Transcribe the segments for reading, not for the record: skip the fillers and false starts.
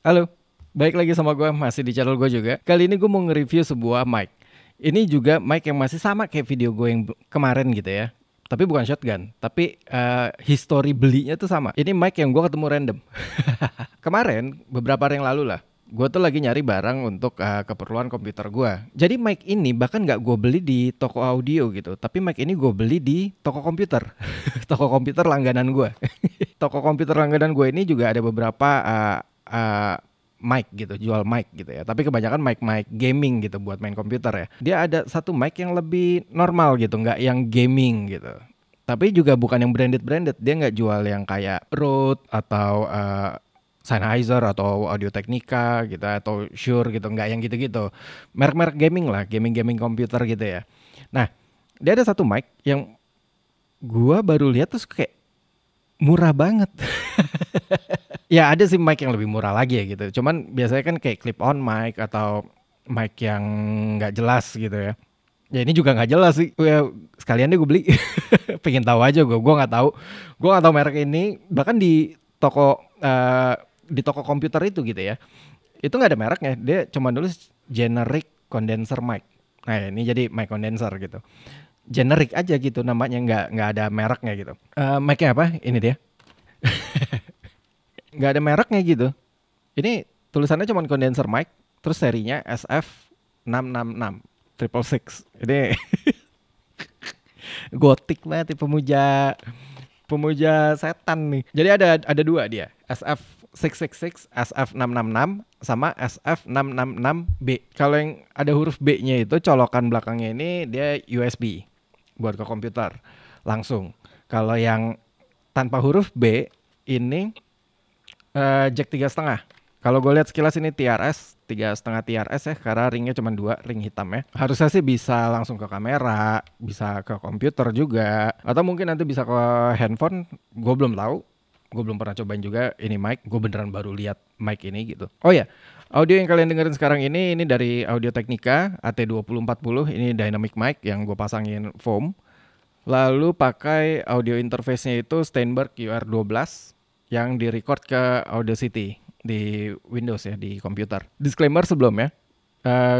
Halo, baik lagi sama gue, masih di channel gue juga. Kali ini gue mau nge-review sebuah mic. Ini juga mic yang masih sama kayak video gue yang kemarin gitu ya. Tapi bukan shotgun, tapi history belinya tuh sama. Ini mic yang gue ketemu random. Kemarin, beberapa hari yang lalu lah. Gue tuh lagi nyari barang untuk keperluan komputer gue. Jadi mic ini bahkan nggak gue beli di toko audio gitu. Tapi mic ini gue beli di toko komputer. Toko komputer langganan gue. Toko komputer langganan gue ini juga ada beberapa mic gitu, jual mic gitu ya. Tapi kebanyakan mic gaming gitu buat main komputer ya. Dia ada satu mic yang lebih normal gitu, nggak yang gaming gitu. Tapi juga bukan yang branded. Dia nggak jual yang kayak Rode atau Sennheiser atau Audio Technica gitu atau Shure gitu, nggak yang gitu-gitu. Merek-merek gaming lah, gaming komputer gitu ya. Nah, dia ada satu mic yang gua baru lihat terus kayak murah banget. Ya ada sih mic yang lebih murah lagi ya gitu. Cuman biasanya kan kayak clip on mic atau mic yang nggak jelas gitu ya. Ya ini juga nggak jelas sih. Ya, sekalian deh gue beli. Pengen tahu aja gue. Gue nggak tahu. Gue nggak tahu merek ini. Bahkan di toko komputer itu gitu ya. Itu nggak ada mereknya. Dia cuma nulis generic condenser mic. Nah ini jadi mic condenser gitu. Generic aja gitu namanya, nggak ada mereknya gitu. Mic-nya apa? Ini dia. Nggak ada mereknya gitu. Ini tulisannya cuma condenser mic, terus serinya SF666 triple six. Ini gotik banget, pemuja pemuja setan nih. Jadi ada dua dia, SF666, SF666 sama SF666B. Kalau yang ada huruf B-nya itu colokan belakangnya ini dia USB buat ke komputer langsung. Kalau yang tanpa huruf B ini jack 3,5. Kalau gue lihat sekilas ini TRS 3,5 TRS ya, karena ringnya cuma 2 ring hitam ya. Harusnya sih bisa langsung ke kamera, bisa ke komputer juga, atau mungkin nanti bisa ke handphone. Gue belum tahu, gue belum pernah cobain juga ini mic. Gue beneran baru lihat mic ini gitu. Oh ya, audio yang kalian dengerin sekarang ini dari Audio Technica AT2040. Ini dynamic mic yang gue pasangin foam. Lalu pakai audio interface-nya itu Steinberg UR12 yang direcord ke Audacity di Windows ya, di komputer. Disclaimer sebelumnya,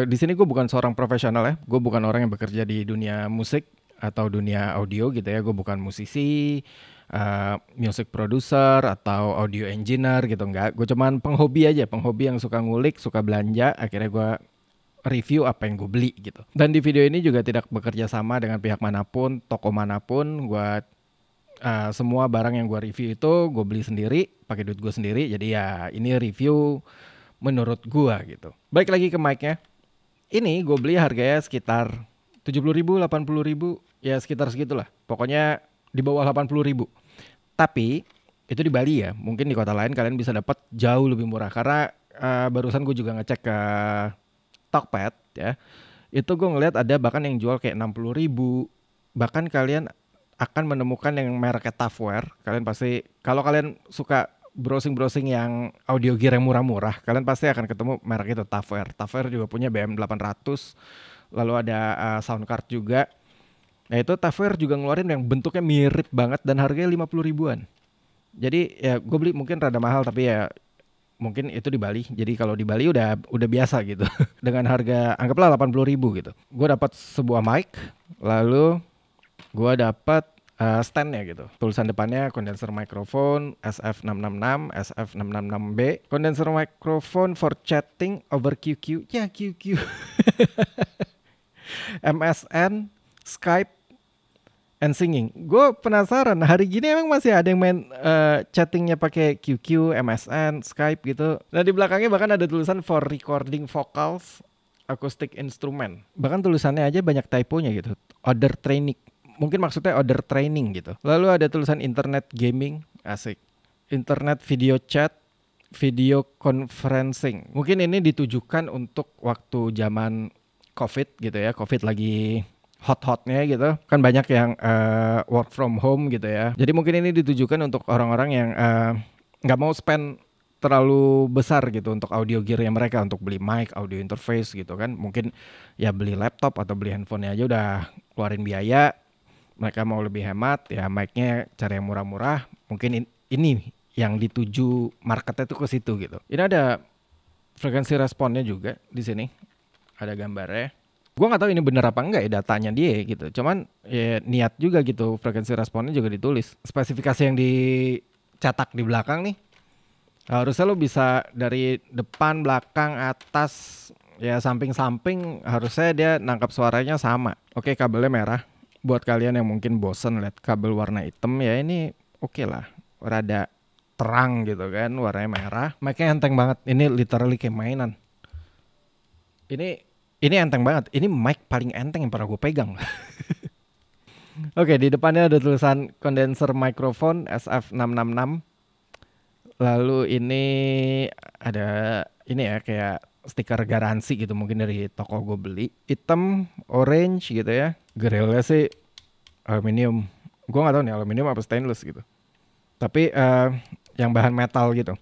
di sini gue bukan seorang profesional ya, gue bukan orang yang bekerja di dunia musik atau dunia audio gitu ya. Gue bukan musisi, music producer atau audio engineer gitu, enggak. Gue cuman penghobi aja, penghobi yang suka ngulik, suka belanja. Akhirnya gue review apa yang gue beli gitu. Dan di video ini juga tidak bekerja sama dengan pihak manapun, toko manapun. Gue semua barang yang gue review itu gue beli sendiri, pakai duit gue sendiri. Jadi ya ini review menurut gue gitu. Balik lagi ke mic-nya. Ini gue beli harganya sekitar 70.000, 80.000, ya sekitar segitulah. Pokoknya di bawah 80.000. Tapi itu di Bali ya. Mungkin di kota lain kalian bisa dapat jauh lebih murah. Karena barusan gue juga ngecek ke Tokped ya. Itu gue ngeliat ada bahkan yang jual kayak 60.000. Bahkan kalian akan menemukan yang mereknya Tafware. Kalian pasti, kalau kalian suka browsing yang audio gear yang murah-murah, kalian pasti akan ketemu merek itu, Tafware. Tafware juga punya BM800, lalu ada sound card juga. Nah itu Tafware juga ngeluarin yang bentuknya mirip banget dan harganya 50 ribuan. Jadi ya gue beli mungkin rada mahal, tapi ya mungkin itu di Bali. Jadi kalau di Bali udah biasa gitu. Dengan harga anggaplah 80.000 gitu. Gue dapat sebuah mic, lalu gue dapat stand-nya gitu. Tulisan depannya condenser microphone SF666, SF666B. Condenser microphone for chatting over QQ. Ya QQ. MSN, Skype, and singing. Gue penasaran, hari gini emang masih ada yang main chattingnya pakai QQ, MSN, Skype gitu. Nah di belakangnya bahkan ada tulisan for recording vocals, acoustic instrument. Bahkan tulisannya aja banyak typonya gitu. Order training. Mungkin maksudnya order training gitu. Lalu ada tulisan internet gaming, asik. Internet video chat, video conferencing. Mungkin ini ditujukan untuk waktu zaman COVID gitu ya. COVID lagi hot-hotnya gitu. Kan banyak yang work from home gitu ya. Jadi mungkin ini ditujukan untuk orang-orang yang nggak mau spend terlalu besar gitu untuk audio gear-nya mereka, untuk beli mic, audio interface gitu kan. Mungkin ya beli laptop atau beli handphone aja udah keluarin biaya. Mereka mau lebih hemat, ya mic-nya cari yang murah-murah. Mungkin ini yang dituju marketnya tuh ke situ gitu. Ini ada Frekuensi responnya juga di sini ada gambarnya. Gue nggak tahu ini bener apa enggak ya datanya dia gitu. Cuman ya niat juga gitu, frekuensi responnya juga ditulis. Spesifikasi yang dicetak di belakang nih, harusnya lo bisa dari depan, belakang, atas, ya samping-samping harusnya dia nangkap suaranya sama. Oke, kabelnya merah. Buat kalian yang mungkin bosen lihat kabel warna hitam ya ini oke lah. Rada terang gitu kan, warnanya merah. Mic-nya enteng banget. Ini literally kayak mainan. Ini enteng banget. Ini mic paling enteng yang pernah gue pegang. Oke, di depannya ada tulisan condenser microphone SF666. Lalu ini ada ini ya kayak stiker garansi gitu mungkin dari toko gue beli. Hitam, orange gitu ya. Grillnya sih aluminium. Gue nggak tahu nih aluminium apa stainless gitu. Tapi yang bahan metal gitu.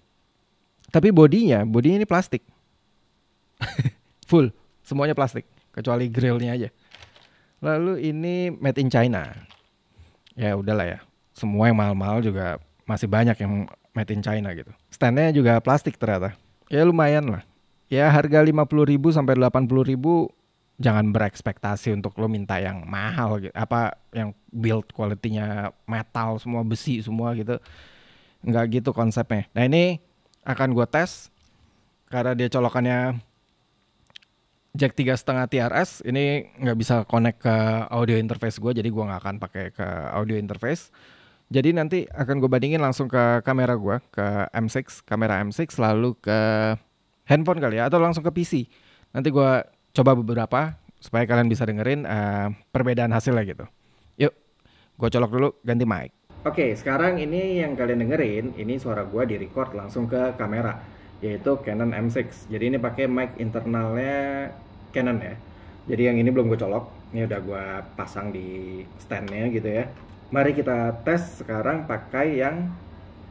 Tapi bodinya ini plastik. Full, semuanya plastik kecuali grillnya aja. Lalu ini made in China. Ya udahlah ya. Semua yang mahal-mahal juga masih banyak yang made in China gitu. Standnya juga plastik ternyata. Ya lumayan lah. Ya harga 50.000 sampai 80.000 jangan berekspektasi untuk lo minta yang mahal gitu. Apa yang build quality-nya metal semua besi semua gitu. Enggak gitu konsepnya. Nah ini akan gue tes karena dia colokannya jack 3,5 TRS, ini nggak bisa connect ke audio interface gue, jadi gue nggak akan pakai ke audio interface. Jadi nanti akan gue bandingin langsung ke kamera gue, ke kamera M6, lalu ke handphone kali ya, atau langsung ke PC. Nanti gue coba beberapa supaya kalian bisa dengerin perbedaan hasilnya gitu. Yuk, gue colok dulu, ganti mic. Oke, sekarang ini yang kalian dengerin, ini suara gue di record langsung ke kamera, yaitu Canon M6. Jadi ini pakai mic internalnya Canon ya. Jadi yang ini belum gue colok, ini udah gue pasang di standnya gitu ya. Mari kita tes sekarang pakai yang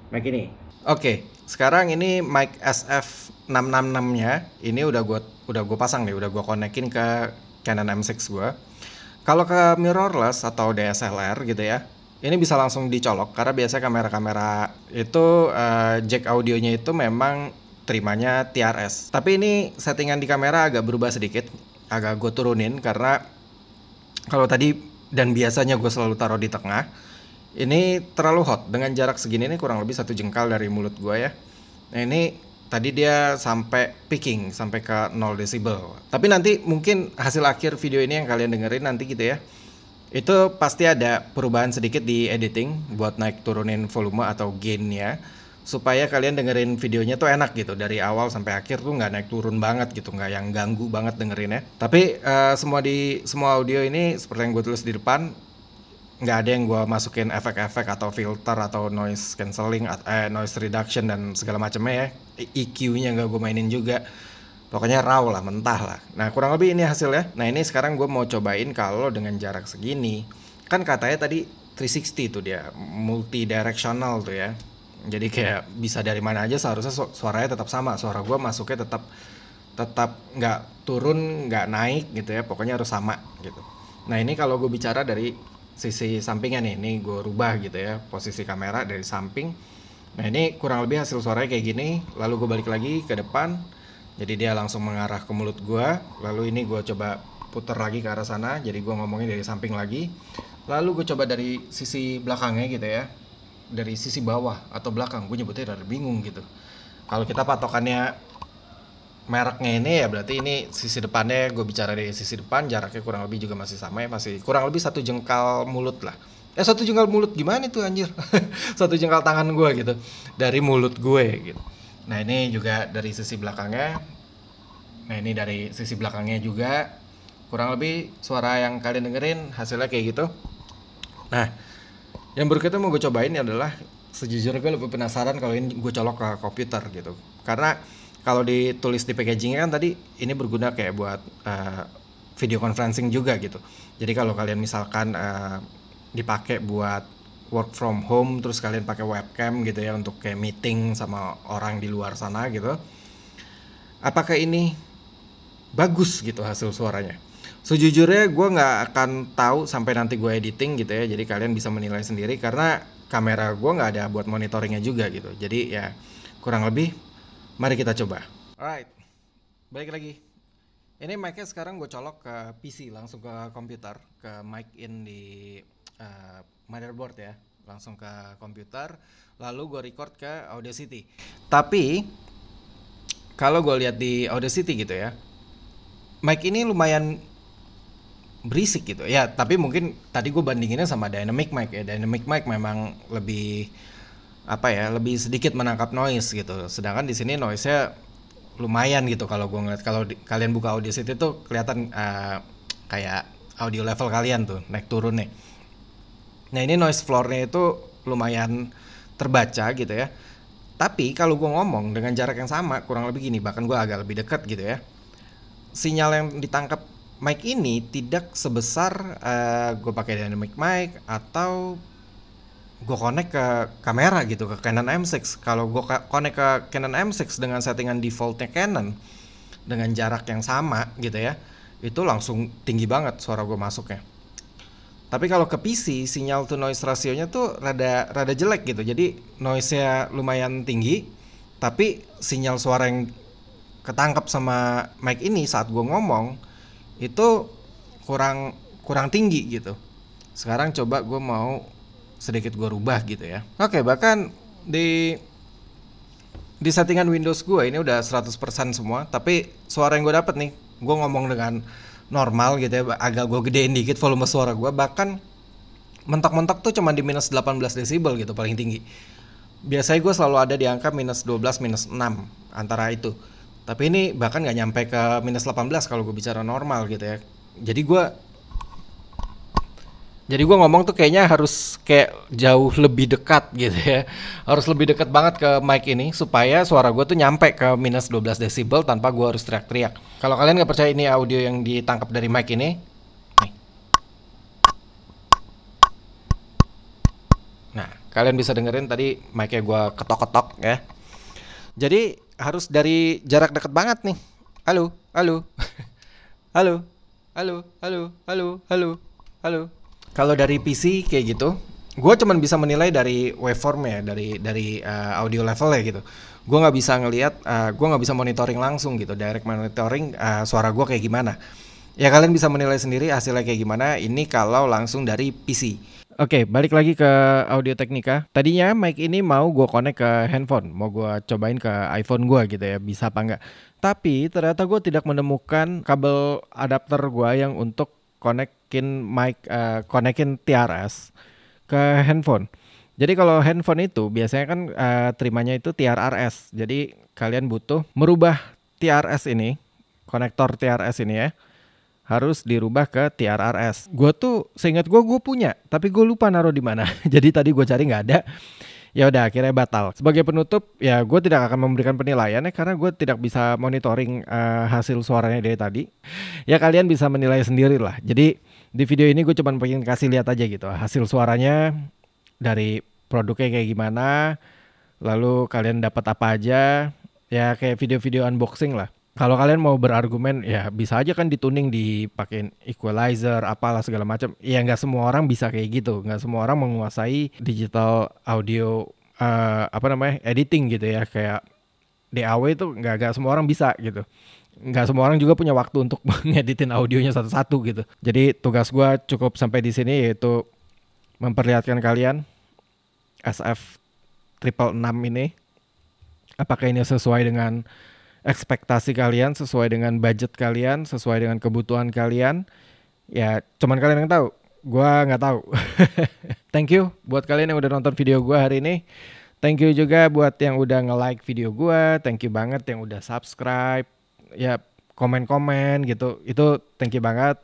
mic ini. Oke, sekarang ini mic SF666-nya, ini udah gue pasang nih, udah gue konekin ke Canon M6 gue. Kalau ke mirrorless atau DSLR gitu ya, ini bisa langsung dicolok karena biasanya kamera-kamera itu jack audionya itu memang terimanya TRS. Tapi ini settingan di kamera agak berubah sedikit, agak gue turunin karena kalau tadi dan biasanya gue selalu taruh di tengah, ini terlalu hot. Dengan jarak segini ini kurang lebih 1 jengkal dari mulut gue ya. Nah ini tadi dia sampai peaking, sampai ke 0 decibel. Tapi nanti mungkin hasil akhir video ini yang kalian dengerin nanti gitu ya, itu pasti ada perubahan sedikit di editing buat naik turunin volume atau gainnya, supaya kalian dengerin videonya tuh enak gitu dari awal sampai akhir tuh nggak naik turun banget gitu, nggak yang ganggu banget dengerinnya. Tapi semua audio ini seperti yang gue tulis di depan, nggak ada yang gue masukin efek-efek atau filter atau noise cancelling, noise reduction dan segala macamnya ya. EQ-nya nggak gue mainin juga. Pokoknya raw lah, mentah lah. Nah kurang lebih ini hasilnya. Nah ini sekarang gue mau cobain kalau dengan jarak segini. Kan katanya tadi 360 tuh dia, multi directional tuh ya. Jadi kayak bisa dari mana aja seharusnya suaranya tetap sama. Suara gue masuknya tetap nggak turun, nggak naik gitu ya. Pokoknya harus sama gitu. Nah ini kalau gue bicara dari sisi sampingnya nih. Ini gue rubah gitu ya posisi kamera dari samping. Nah ini kurang lebih hasil suaranya kayak gini. Lalu gue balik lagi ke depan. Jadi dia langsung mengarah ke mulut gue. Lalu ini gue coba putar lagi ke arah sana. Jadi gue ngomongin dari samping lagi. Lalu gue coba dari sisi belakangnya gitu ya. Dari sisi bawah atau belakang. Gue nyebutnya rada bingung gitu. Kalau kita patokannya mereknya ini ya berarti ini sisi depannya. Gue bicara dari sisi depan. Jaraknya kurang lebih juga masih sama ya. Masih kurang lebih 1 jengkal mulut lah. 1 jengkal mulut gimana itu anjir. 1 jengkal tangan gue gitu. Dari mulut gue gitu. Nah ini juga dari sisi belakangnya. Nah ini dari sisi belakangnya juga. Kurang lebih suara yang kalian dengerin hasilnya kayak gitu. Nah yang berikutnya mau gue cobain adalah, sejujurnya gue lebih penasaran kalau ini gue colok ke komputer gitu. Karena kalau ditulis di packagingnya kan tadi ini berguna kayak buat video conferencing juga gitu. Jadi kalau kalian misalkan dipakai buat work from home terus kalian pakai webcam gitu ya untuk kayak meeting sama orang di luar sana gitu, apakah ini bagus gitu hasil suaranya? Sejujurnya gue nggak akan tahu sampai nanti gue editing gitu ya. Jadi kalian bisa menilai sendiri karena kamera gue nggak ada buat monitoringnya juga gitu. Jadi ya kurang lebih mari kita coba. Alright, balik lagi. Ini mic-nya sekarang gue colok ke PC, langsung ke komputer, ke mic in di motherboard ya, langsung ke komputer, lalu gue record ke Audacity. Tapi kalau gue lihat di Audacity gitu ya, mic ini lumayan berisik gitu ya. Tapi mungkin tadi gue bandinginnya sama dynamic mic ya. Dynamic mic memang lebih lebih sedikit menangkap noise gitu. Sedangkan di sini noise-nya lumayan gitu. Kalau gue ngeliat, kalau kalian buka Audacity tuh kelihatan kayak audio level kalian tuh naik turun nih. Nah ini noise floor-nya itu lumayan terbaca gitu ya. Tapi kalau gue ngomong dengan jarak yang sama, kurang lebih gini, bahkan gue agak lebih dekat gitu ya, sinyal yang ditangkap mic ini tidak sebesar gue pakai dynamic mic atau gue connect ke kamera gitu, ke Canon M6. Kalau gue connect ke Canon M6 dengan settingan defaultnya Canon dengan jarak yang sama gitu ya, itu langsung tinggi banget suara gue masuknya. Tapi kalau ke PC, sinyal to noise rasionya tuh rada jelek gitu. Jadi noise-nya lumayan tinggi, tapi sinyal suara yang ketangkap sama mic ini saat gue ngomong itu kurang tinggi gitu. Sekarang coba gue mau sedikit gue rubah gitu ya. Oke, bahkan di settingan Windows gue ini udah 100% semua, tapi suara yang gue dapet nih, gue ngomong dengan normal gitu ya, agak gue gedein dikit volume suara gue, bahkan mentok-mentok tuh cuma di minus 18 desibel gitu paling tinggi. Biasanya gue selalu ada di angka minus 12, minus 6 antara itu. Tapi ini bahkan gak nyampe ke minus 18 kalau gue bicara normal gitu ya. Jadi gue ngomong tuh kayaknya harus kayak jauh lebih dekat gitu ya. Harus lebih dekat banget ke mic ini supaya suara gue tuh nyampe ke minus 12 desibel tanpa gue harus teriak-teriak. Kalau kalian gak percaya ini audio yang ditangkap dari mic ini, nih. Nah, kalian bisa dengerin tadi mic-nya gue ketok-ketok ya. Jadi harus dari jarak deket banget nih. Halo, halo. Halo, halo, halo, halo, halo, halo. Kalau dari PC kayak gitu, gue cuman bisa menilai dari waveformnya, dari audio levelnya gitu. Gue nggak bisa ngelihat, gue nggak bisa monitoring langsung gitu, direct monitoring suara gue kayak gimana. Ya kalian bisa menilai sendiri hasilnya kayak gimana. Ini kalau langsung dari PC. Oke, balik lagi ke Audio Technica. Tadinya mic ini mau gue connect ke handphone, mau gue cobain ke iPhone gue gitu ya, bisa apa enggak. Tapi ternyata gue tidak menemukan kabel adapter gue yang untuk konekin TRS ke handphone. Jadi kalau handphone itu biasanya kan terimanya itu TRRS. Jadi kalian butuh merubah TRS ini, konektor TRS ini ya, harus dirubah ke TRRS. Gue tuh seingat gue punya, tapi gue lupa naruh di mana. Jadi tadi gue cari nggak ada. Ya udah akhirnya batal. Sebagai penutup ya gue tidak akan memberikan penilaian ya, karena gue tidak bisa monitoring hasil suaranya dari tadi. Ya kalian bisa menilai sendiri lah. Jadi di video ini gue cuma pengen kasih lihat aja gitu hasil suaranya dari produknya kayak gimana. Lalu kalian dapat apa aja. Ya kayak video-video unboxing lah. Kalau kalian mau berargumen ya bisa aja kan dituning, dipakein equalizer apalah segala macam. Ya nggak semua orang bisa kayak gitu, nggak semua orang menguasai digital audio editing gitu ya, kayak DAW itu nggak semua orang bisa gitu. Nggak semua orang juga punya waktu untuk ngeditin audionya satu-satu gitu. Jadi tugas gue cukup sampai di sini, yaitu memperlihatkan kalian SF 666 ini. Apakah ini sesuai dengan ekspektasi kalian, sesuai dengan budget kalian, sesuai dengan kebutuhan kalian? Ya cuman kalian yang tahu, gua nggak tahu. Thank you buat kalian yang udah nonton video gua hari ini. Thank you juga buat yang udah nge-like video gua. Thank you banget yang udah subscribe, ya komen-komen gitu. Itu thank you banget.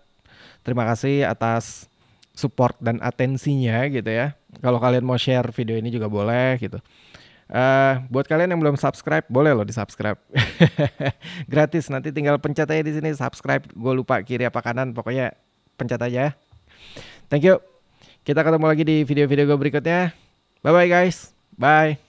Terima kasih atas support dan atensinya gitu ya. Kalau kalian mau share video ini juga boleh gitu. Buat kalian yang belum subscribe, boleh loh di subscribe. Gratis, nanti tinggal pencet aja di sini subscribe. Gue lupa kiri apa kanan, pokoknya pencet aja. Thank you. Kita ketemu lagi di video-video gue berikutnya. Bye bye guys. Bye.